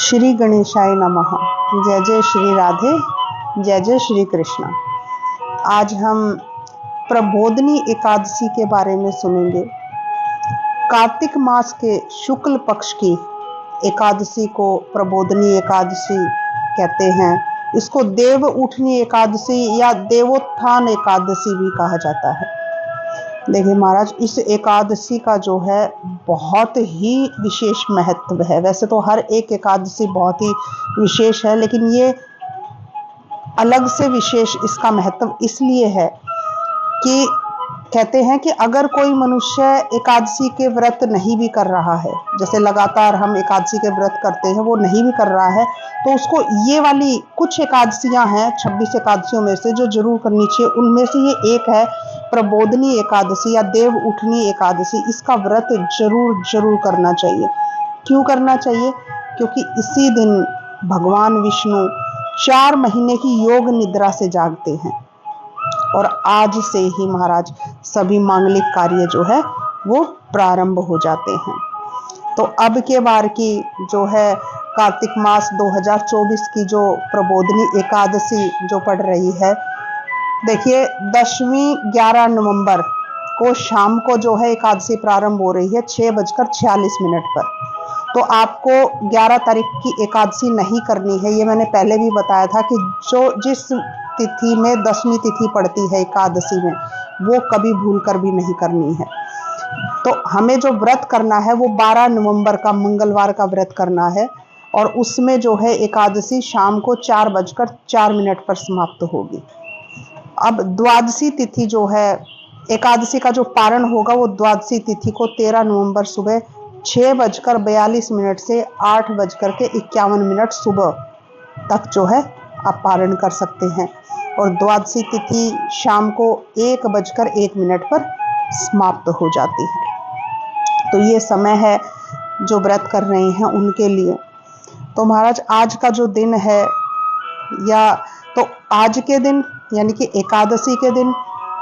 श्री गणेशाय नमः। जय जय श्री राधे, जय जय श्री कृष्ण। आज हम प्रबोधनी एकादशी के बारे में सुनेंगे। कार्तिक मास के शुक्ल पक्ष की एकादशी को प्रबोधनी एकादशी कहते हैं। इसको देव उठनी एकादशी या देवोत्थान एकादशी भी कहा जाता है। देखिए महाराज, इस एकादशी का जो है बहुत ही विशेष महत्व है। वैसे तो हर एक एकादशी बहुत ही विशेष है, लेकिन ये अलग से विशेष इसका महत्व इसलिए है कि कहते हैं कि अगर कोई मनुष्य एकादशी के व्रत नहीं भी कर रहा है, जैसे लगातार हम एकादशी के व्रत करते हैं, वो नहीं भी कर रहा है, तो उसको ये वाली कुछ एकादशियां हैं 26 एकादशियों में से जो जरूर करनी चाहिए। उनमें से ये एक है प्रबोधनी एकादशी या देव उठनी एकादशी। इसका व्रत जरूर करना चाहिए। क्यों करना चाहिए? क्योंकि इसी दिन भगवान विष्णु 4 महीने की योग निद्रा से जागते हैं और आज से ही महाराज सभी मांगलिक कार्य जो है वो प्रारंभ हो जाते हैं। तो अब के बार की जो है कार्तिक मास 2024 की जो प्रबोधनी एकादशी जो पड़ रही है, देखिए 10वीं 11 नवंबर को शाम को जो है एकादशी प्रारंभ हो रही है 6:46 पर। तो आपको 11 तारीख की एकादशी नहीं करनी है। ये मैंने पहले भी बताया था कि जिस तिथि में 10वीं तिथि पड़ती है एकादशी में, वो कभी भूलकर भी नहीं करनी है। तो हमें जो व्रत करना है वो 12 नवंबर का मंगलवार का व्रत करना है और उसमें जो है एकादशी शाम को 4:04 पर समाप्त होगी। अब द्वादशी तिथि जो है एकादशी का जो पारण होगा वो द्वादशी तिथि को 13 नवंबर सुबह 6:42 से 8:51 सुबह तक जो है आप पारण कर सकते हैं और द्वादशी तिथि शाम को 1:01 पर समाप्त हो जाती है। तो ये समय है जो व्रत कर रहे हैं उनके लिए। तो महाराज आज का जो दिन है, या तो आज के दिन यानी कि एकादशी के दिन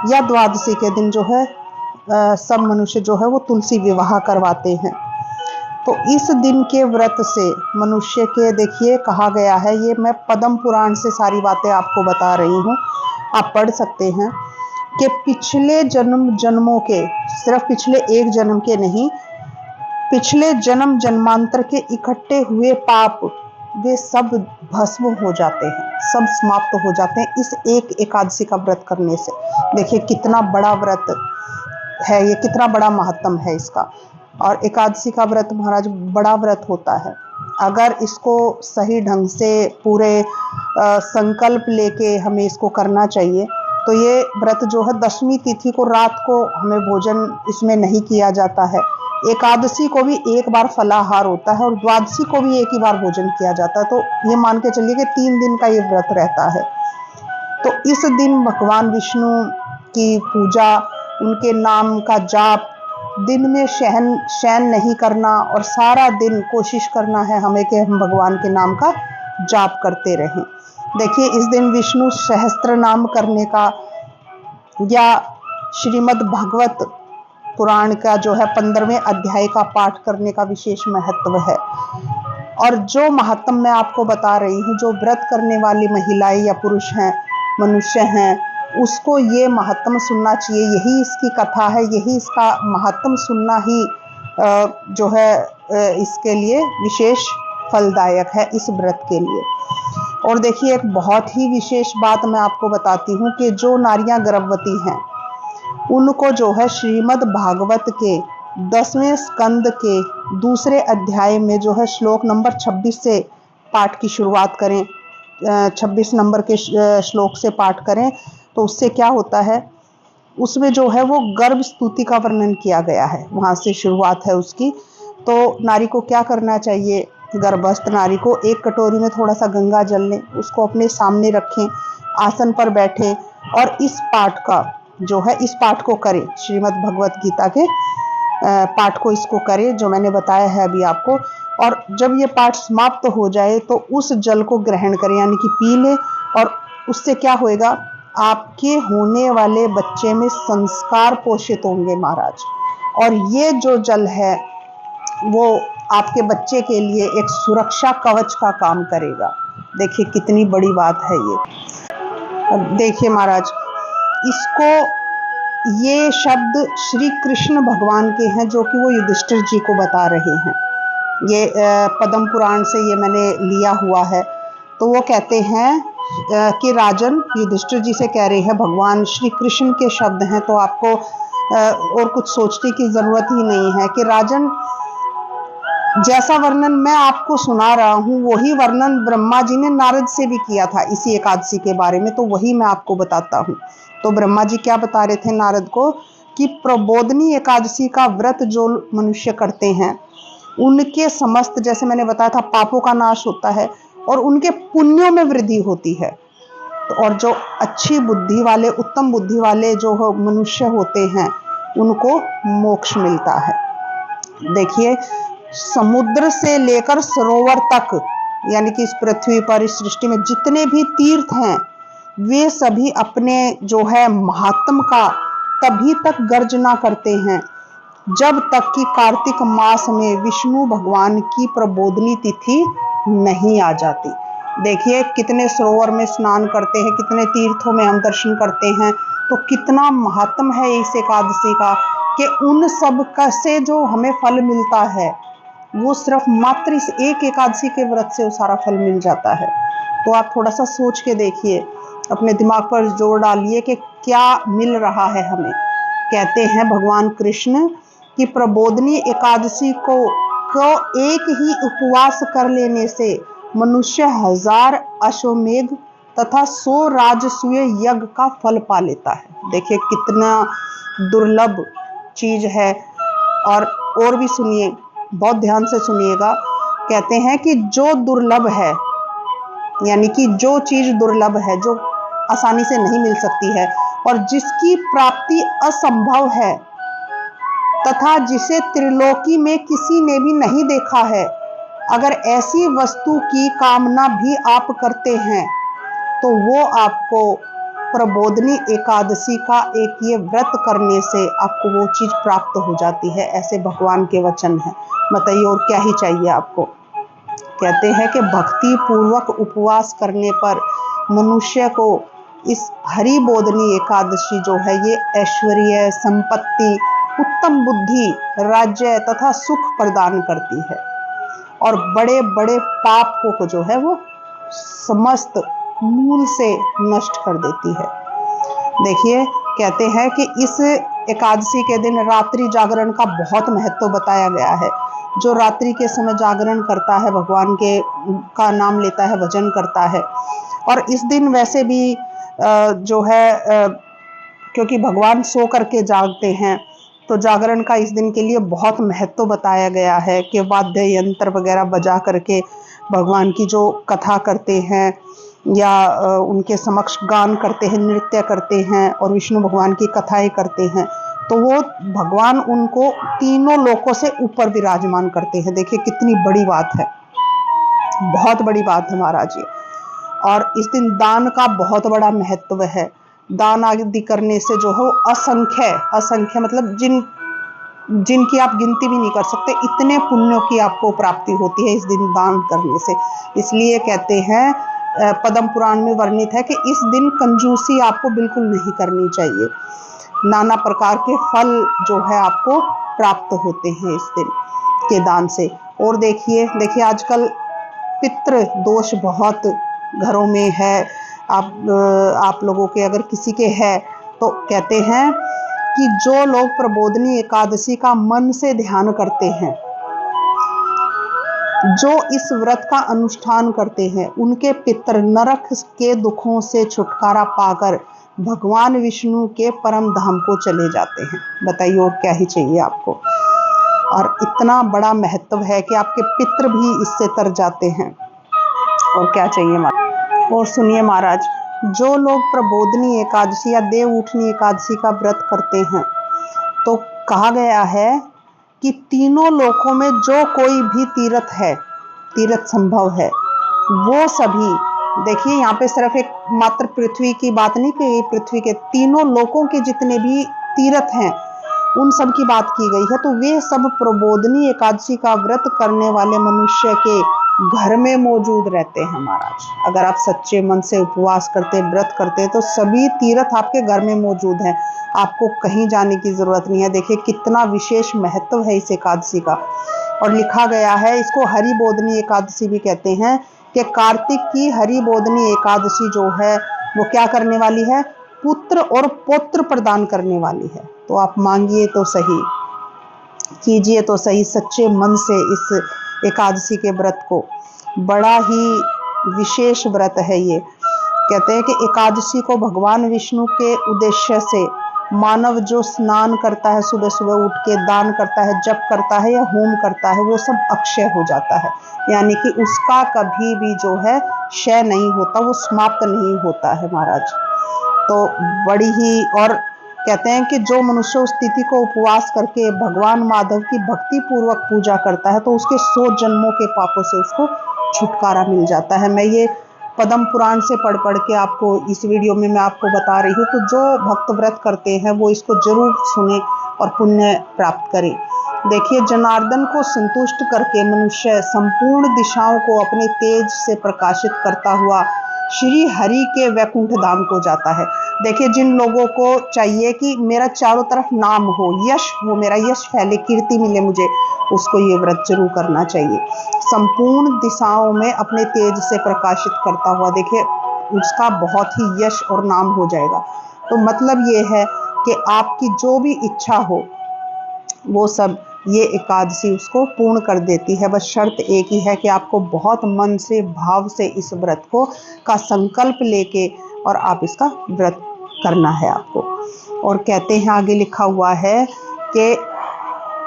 या द्वादशी के दिन जो है सब मनुष्य जो है वो तुलसी विवाह करवाते हैं। तो इस दिन के व्रत से मनुष्य के, देखिए कहा गया है, ये मैं पद्म पुराण से सारी बातें आपको बता रही हूँ, आप पढ़ सकते हैं कि पिछले जन्मों के, सिर्फ पिछले एक जन्म के नहीं, पिछले जन्म जन्मांतर के इकट्ठे हुए पाप वे सब भस्म हो जाते हैं, सब समाप्त हो जाते हैं इस एक एकादशी का व्रत करने से। देखिए कितना बड़ा व्रत है ये, कितना बड़ा महत्व है इसका। और एकादशी का व्रत महाराज बड़ा व्रत होता है। अगर इसको सही ढंग से पूरे संकल्प लेके हमें इसको करना चाहिए, तो ये व्रत जो है 10वीं तिथि को रात को हमें भोजन इसमें नहीं किया जाता है। एकादशी को भी एक बार फलाहार होता है और द्वादशी को भी एक ही बार भोजन किया जाता है। तो ये मान के चलिए कि 3 दिन का ये व्रत रहता है। तो इस दिन भगवान विष्णु की पूजा, उनके नाम का जाप, दिन में शयन नहीं करना और सारा दिन कोशिश करना है हमें कि हम भगवान के नाम का जाप करते रहें। देखिए इस दिन विष्णु सहस्त्र नाम करने का या श्रीमद् भागवत पुराण का जो है 15वें अध्याय का पाठ करने का विशेष महत्व है। और जो महत्व मैं आपको बता रही हूँ, जो व्रत करने वाली महिलाएं या पुरुष हैं, मनुष्य हैं, उसको ये महत्व सुनना चाहिए। यही इसकी कथा है, यही इसका महत्व सुनना ही जो है इसके लिए विशेष फलदायक है, इस व्रत के लिए। और देखिए एक बहुत ही विशेष बात मैं आपको बताती हूँ कि जो नारियां गर्भवती हैं उनको जो है श्रीमद् भागवत के 10वें स्कंद के दूसरे अध्याय में जो है श्लोक नंबर 26 से पाठ की शुरुआत करें, 26 नंबर के श्लोक से पाठ करें, तो उससे क्या होता है, उसमें जो है वो गर्भ स्तुति का वर्णन किया गया है, वहाँ से शुरुआत है उसकी। तो नारी को क्या करना चाहिए, गर्भस्थ नारी को एक कटोरी में थोड़ा सा गंगा जल लें, उसको अपने सामने रखें, आसन पर बैठें और इस पाठ का जो है, इस पाठ को करें, श्रीमद् भगवत गीता के पाठ को इसको करें जो मैंने बताया है अभी आपको। और जब ये पाठ समाप्त हो जाए तो उस जल को ग्रहण करें, यानी कि पी लें, और उससे क्या होएगा, आपके होने वाले बच्चे में संस्कार पोषित होंगे महाराज। और ये जो जल है वो आपके बच्चे के लिए एक सुरक्षा कवच का काम करेगा। देखिए कितनी बड़ी बात है ये। अब देखिए महाराज, इसको ये शब्द श्री कृष्ण भगवान के हैं जो कि वो युधिष्ठिर जी को बता रहे हैं। ये पद्म पुराण से ये मैंने लिया हुआ है। तो वो कहते हैं कि राजन, युधिष्ठिर जी से कह रहे हैं, भगवान श्री कृष्ण के शब्द हैं तो आपको और कुछ सोचने की जरूरत ही नहीं है कि राजन, जैसा वर्णन मैं आपको सुना रहा हूँ वही वर्णन ब्रह्मा जी ने नारद से भी किया था इसी एकादशी के बारे में, तो वही मैं आपको बताता हूँ। तो ब्रह्मा जी क्या बता रहे थे नारद को कि प्रबोधनी एकादशी का व्रत जो मनुष्य करते हैं उनके समस्त, जैसे मैंने बताया था, पापों का नाश होता है और उनके पुण्यों में वृद्धि होती है। तो और जो अच्छी बुद्धि वाले, उत्तम बुद्धि वाले जो मनुष्य होते हैं उनको मोक्ष मिलता है। देखिए, समुद्र से लेकर सरोवर तक, यानी कि इस पृथ्वी पर, इस सृष्टि में जितने भी तीर्थ हैं वे सभी अपने जो है महात्म का तभी तक गर्जना करते हैं जब तक कि कार्तिक मास में विष्णु भगवान की प्रबोधनी तिथि नहीं आ जाती। देखिए कितने सरोवर में स्नान करते हैं, कितने तीर्थों में हम दर्शन करते हैं, तो कितना महात्म है इस एकादशी का कि उन सब का से जो हमें फल मिलता है वो सिर्फ मात्र इस एक एकादशी के व्रत से वो सारा फल मिल जाता है। तो आप थोड़ा सा सोच के देखिए, अपने दिमाग पर जोर डालिए कि क्या मिल रहा है हमें। कहते हैं भगवान कृष्ण कि प्रबोधनी एकादशी को एक ही उपवास कर लेने से मनुष्य 1000 अश्वमेध तथा 100 राजसूय यज्ञ का फल पा लेता है। देखिए कितना दुर्लभ चीज है। और भी सुनिए, बहुत ध्यान से सुनिएगा। कहते हैं कि जो दुर्लभ है, यानी कि जो चीज दुर्लभ है, जो आसानी से नहीं मिल सकती है और जिसकी प्राप्ति असंभव है तथा जिसे त्रिलोकी में किसी ने भी नहीं देखा है, अगर ऐसी वस्तु की कामना भी आप करते हैं तो वो आपको प्रबोधनी एकादशी का एक ये व्रत करने से आपको वो चीज प्राप्त हो जाती है। ऐसे भगवान के वचन हैं। बताइए और क्या ही चाहिए आपको। कहते हैं कि भक्ति पूर्वक उपवास करने पर मनुष्य को इस हरि बोधनी एकादशी जो है ये ऐश्वर्य, संपत्ति, उत्तम बुद्धि, राज्य तथा सुख प्रदान करती है और बड़े बड़े पापों को जो है वो समस्त मूल से नष्ट कर देती है। देखिए, कहते हैं कि इस एकादशी के दिन रात्रि जागरण का बहुत महत्व बताया गया है। जो रात्रि के समय जागरण करता है, भगवान के का नाम लेता है, भजन करता है, और इस दिन वैसे भी जो है क्योंकि भगवान सो करके जागते हैं तो जागरण का इस दिन के लिए बहुत महत्व बताया गया है कि वाद्य यंत्र वगैरह बजा करके भगवान की जो कथा करते हैं या उनके समक्ष गान करते हैं, नृत्य करते हैं और विष्णु भगवान की कथाएं करते हैं, तो वो भगवान उनको तीनों लोकों से ऊपर विराजमान करते हैं। देखिए कितनी बड़ी बात है, बहुत बड़ी बात है महाराज जी। और इस दिन दान का बहुत बड़ा महत्व है। दान आदि करने से जो है असंख्य मतलब जिनकी आप गिनती भी नहीं कर सकते, इतने पुण्यों की आपको प्राप्ति होती है इस दिन दान करने से। इसलिए कहते हैं, पद्म पुराण में वर्णित है कि इस दिन कंजूसी आपको बिल्कुल नहीं करनी चाहिए। नाना प्रकार के फल जो है आपको प्राप्त होते हैं इस दिन के दान से। और देखिए आजकल पितृ दोष बहुत घरों में है। आप लोगों के अगर किसी के है तो कहते हैं कि जो लोग प्रबोधनी एकादशी का मन से ध्यान करते हैं, जो इस व्रत का अनुष्ठान करते हैं, उनके पितृ नरक के दुखों से छुटकारा पाकर भगवान विष्णु के परम धाम को चले जाते हैं। बताइए और क्या ही चाहिए आपको। और इतना बड़ा महत्व है कि आपके पितृ भी इससे तर जाते हैं। और क्या चाहिए महाराज। और सुनिए महाराज, जो लोग प्रबोधनी एकादशी या देव उठनी एकादशी का व्रत करते हैं तो कहा गया है कि तीनों लोकों में जो कोई भी तीर्थ संभव है, वो सभी, देखिए यहाँ पे सिर्फ एक मात्र पृथ्वी की बात नहीं कि पृथ्वी के तीनों लोकों के जितने भी तीर्थ हैं उन सब की बात की गई है। तो वे सब प्रबोधनी एकादशी का व्रत करने वाले मनुष्य के घर में मौजूद रहते हैं महाराज। अगर आप सच्चे मन से उपवास करते, व्रत करते, तो सभी तीर्थ आपके घर में मौजूद हैं, आपको कहीं जाने की जरूरत नहीं है। देखिए कितना विशेष महत्व है इस एकादशी का। और लिखा गया है, इसको हरिबोधनी एकादशी भी कहते हैं, कि कार्तिक की हरिबोधनी एकादशी जो है वो क्या करने वाली है, पुत्र और पौत्र प्रदान करने वाली है। तो आप मांगिए तो सही, कीजिए तो सही सच्चे मन से इस एकादशी के व्रत को। बड़ा ही विशेष व्रत है ये। कहते हैं कि एकादशी को भगवान विष्णु के उद्देश्य से मानव जो स्नान करता है, सुबह सुबह उठ के दान करता है, जप करता है या होम करता है, वो सब अक्षय हो जाता है, यानी कि उसका कभी भी जो है क्षय नहीं होता, वो समाप्त नहीं होता है महाराज। तो बड़ी ही, और कहते हैं कि जो मनुष्य उस तिथि को उपवास करके भगवान माधव की भक्ति पूर्वक पूजा करता है, तो उसके 100 जन्मों के पापों से उसको छुटकारा मिल जाता है। मैं ये पद्म पुराण से पढ़ के आपको इस वीडियो में मैं आपको बता रही हूँ। तो जो भक्त व्रत करते हैं वो इसको जरूर सुने और पुण्य प्राप्त करें। देखिए, जनार्दन को संतुष्ट करके मनुष्य संपूर्ण दिशाओं को अपने तेज से प्रकाशित करता हुआ श्री हरि के वैकुंठ धाम को जाता है। देखिए, जिन लोगों को चाहिए कि मेरा चारों तरफ नाम हो, यश हो, मेरा यश फैले, कीर्ति मिले मुझे, उसको ये व्रत जरूर करना चाहिए। संपूर्ण दिशाओं में अपने तेज से प्रकाशित करता हुआ, देखिए उसका बहुत ही यश और नाम हो जाएगा। तो मतलब ये है कि आपकी जो भी इच्छा हो वो सब ये एकादशी उसको पूर्ण कर देती है। बस शर्त एक ही है कि आपको बहुत मन से, भाव से इस व्रत को का संकल्प लेके और आप इसका व्रत करना है आपको। और कहते हैं, आगे लिखा हुआ है कि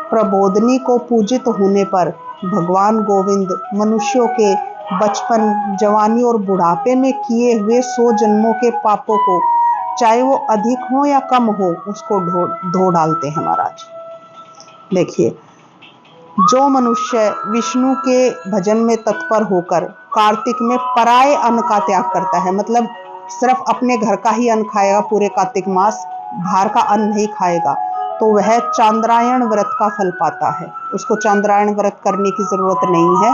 प्रबोधनी को पूजित होने पर भगवान गोविंद मनुष्यों के बचपन, जवानी और बुढ़ापे में किए हुए 100 जन्मों के पापों को, चाहे वो अधिक हो या कम हो, उसको धो डालते हैं महाराज। देखिए, जो मनुष्य विष्णु के भजन में तत्पर होकर कार्तिक में पराये अन्न का त्याग करता है, मतलब सिर्फ अपने घर का ही अन्न खाएगा पूरे कार्तिक मास, बाहर का अन्न नहीं खाएगा, तो वह चांद्रायण व्रत का फल पाता है। उसको चांद्रायण व्रत करने की जरूरत नहीं है।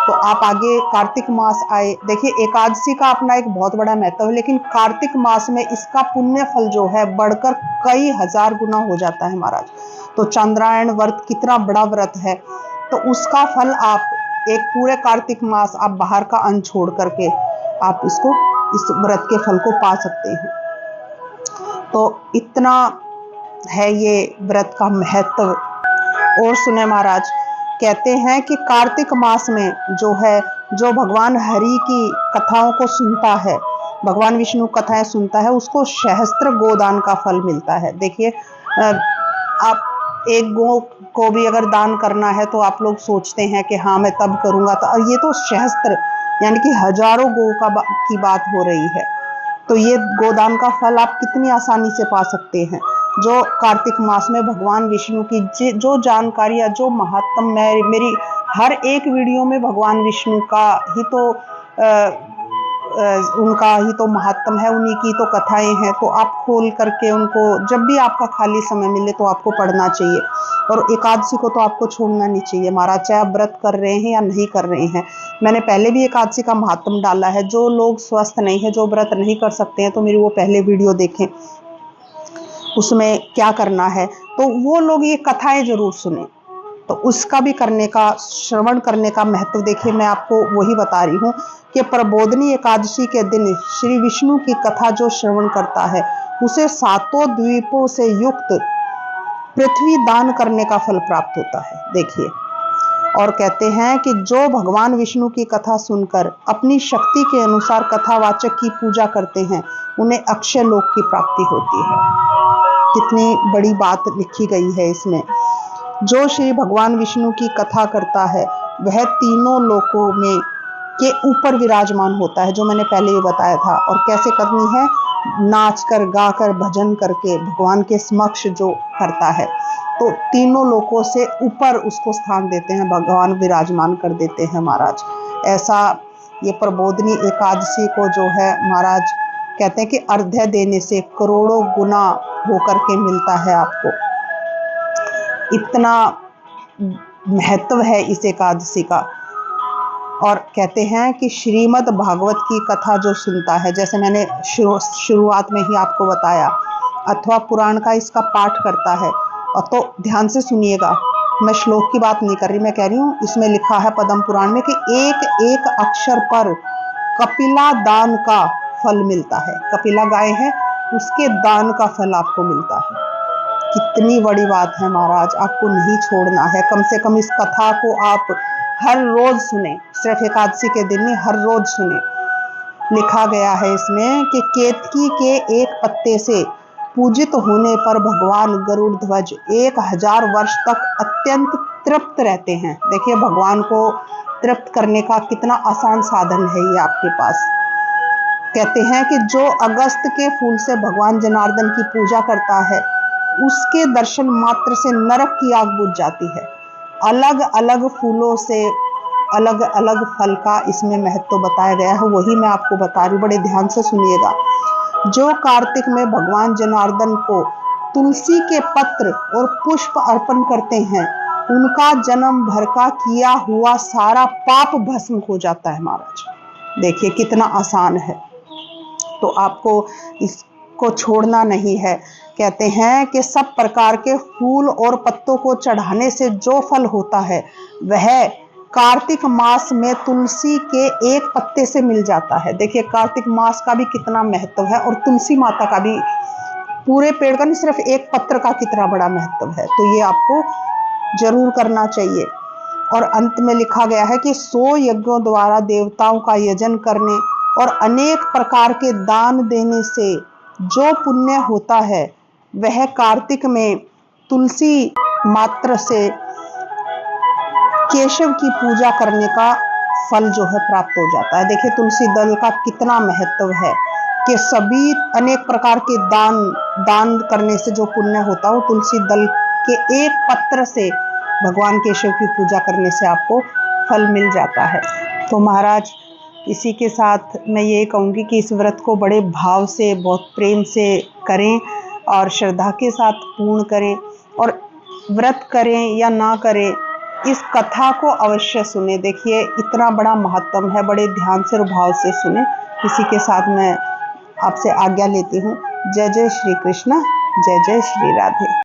तो आप आगे कार्तिक मास आए, देखिए एकादशी का अपना एक बहुत बड़ा महत्व है, लेकिन कार्तिक मास में इसका पुण्य फल जो है बढ़कर कई हजार गुना हो जाता है महाराज। तो चांद्रायण व्रत कितना बड़ा व्रत है, तो उसका फल आप एक पूरे कार्तिक मास आप बाहर का अन्न छोड़ करके आप इसको, इस व्रत के फल को पा सकते हैं। तो इतना है ये व्रत का महत्व। और सुने महाराज, कहते हैं कि कार्तिक मास में जो है, जो भगवान हरि की कथाओं को सुनता है, भगवान विष्णु कथाएं सुनता है, उसको सहस्त्र गोदान का फल मिलता है। देखिए, आप एक गौ को भी अगर दान करना है तो आप लोग सोचते हैं कि हाँ मैं तब करूंगा, तो ये तो सहस्त्र यानी कि हजारों गौ की बात हो रही है। तो ये गोदान का फल आप कितनी आसानी से पा सकते हैं। जो कार्तिक मास में भगवान विष्णु की जो जानकारियाँ, जो महात्म, मेरी हर एक वीडियो में भगवान विष्णु का ही तो उनका ही तो महात्म है, उन्हीं की तो कथाएं हैं। तो आप खोल करके उनको जब भी आपका खाली समय मिले तो आपको पढ़ना चाहिए। और एकादशी को तो आपको छोड़ना नहीं चाहिए महाराज, चाहे आप व्रत कर रहे हैं या नहीं कर रहे हैं। मैंने पहले भी एकादशी का महात्म डाला है। जो लोग स्वस्थ नहीं है, जो व्रत नहीं कर सकते हैं, तो मेरी वो पहले वीडियो देखें, उसमें क्या करना है। तो वो लोग ये कथाएं जरूर सुने, तो उसका भी करने का, श्रवण करने का महत्व देखिए। मैं आपको वही बता रही हूँ कि प्रबोधनी एकादशी के दिन श्री विष्णु की कथा जो श्रवण करता है, उसे 7 द्वीपों से युक्त पृथ्वी दान करने का फल प्राप्त होता है। देखिए, और कहते हैं कि जो भगवान विष्णु की कथा सुनकर अपनी शक्ति के अनुसार कथावाचक की पूजा करते हैं, उन्हें अक्षय लोक की प्राप्ति होती है। कितनी बड़ी बात लिखी गई है इसमें। जो श्री भगवान विष्णु की कथा करता है वह तीनों लोकों में के ऊपर विराजमान होता है, जो मैंने पहले ही बताया था। और कैसे करनी है, नाच कर, गा कर, भजन करके भगवान के समक्ष जो करता है, तो तीनों लोकों से ऊपर उसको स्थान देते हैं, भगवान विराजमान कर देते हैं महाराज। ऐसा ये प्रबोधनी एकादशी को जो है महाराज, कहते हैं कि अर्घ्य देने से करोड़ों गुना होकर के मिलता है आपको। इतना महत्व है इस एकादशी का। और कहते हैं कि श्रीमद् भागवत की कथा जो सुनता है, जैसे मैंने शुरुआत में ही आपको बताया, अथवा पुराण का इसका पाठ करता है, और तो ध्यान से सुनिएगा, मैं श्लोक की बात नहीं कर रही, मैं कह रही हूँ इसमें लिखा है पद्म पुराण में कि एक एक अक्षर पर कपिला दान का फल मिलता है। कपिला गाय है, उसके दान का फल आपको मिलता है। कितनी बड़ी बात है महाराज, आपको नहीं छोड़ना है। कम से कम इस कथा को आप हर रोज सुने, सिर्फ एकादशी के दिन नहीं, हर रोज सुने। लिखा गया है इसमें कि केतकी के एक पत्ते से पूजित होने पर भगवान गरुड़ ध्वज 1000 वर्ष तक अत्यंत तृप्त रहते हैं। देखिए भगवान को तृप्त करने का कितना आसान साधन है ये आपके पास। कहते हैं कि जो अगस्त के फूल से भगवान जनार्दन की पूजा करता है, उसके दर्शन मात्र से नरक की आग बुझ जाती है। अलग अलग फूलों से अलग अलग फल का इसमें महत्व बताया गया है, वही मैं आपको बता रही हूँ, बड़े ध्यान से सुनिएगा। जो कार्तिक में भगवान जनार्दन को तुलसी के पत्र और पुष्प अर्पण करते हैं, उनका जन्म भर का किया हुआ सारा पाप भस्म हो जाता है महाराज। देखिए कितना आसान है, तो आपको इसको छोड़ना नहीं है। कहते हैं कि सब प्रकार के फूल और पत्तों को चढ़ाने से जो फल होता है, वह कार्तिक मास में तुलसी के एक पत्ते से मिल जाता है। देखिए कार्तिक मास का भी कितना महत्व है, और तुलसी माता का भी, पूरे पेड़ का नहीं, सिर्फ एक पत्र का कितना बड़ा महत्व है। तो ये आपको जरूर करना चाहिए। और अंत में लिखा गया है कि 100 यज्ञों द्वारा देवताओं का यजन करने और अनेक प्रकार के दान देने से जो पुण्य होता है, वह कार्तिक में तुलसी मात्र से केशव की पूजा करने का फल जो है प्राप्त हो जाता है। देखिए तुलसी दल का कितना महत्व है कि सभी अनेक प्रकार के दान करने से जो पुण्य होता है, वो तुलसी दल के एक पत्र से भगवान केशव की पूजा करने से आपको फल मिल जाता है। तो महाराज इसी के साथ मैं ये कहूँगी कि इस व्रत को बड़े भाव से, बहुत प्रेम से करें और श्रद्धा के साथ पूर्ण करें। और व्रत करें या ना करें, इस कथा को अवश्य सुने। देखिए इतना बड़ा महत्व है, बड़े ध्यान से और भाव से सुने। इसी के साथ मैं आपसे आज्ञा लेती हूँ। जय जय श्री कृष्ण, जय जय श्री राधे।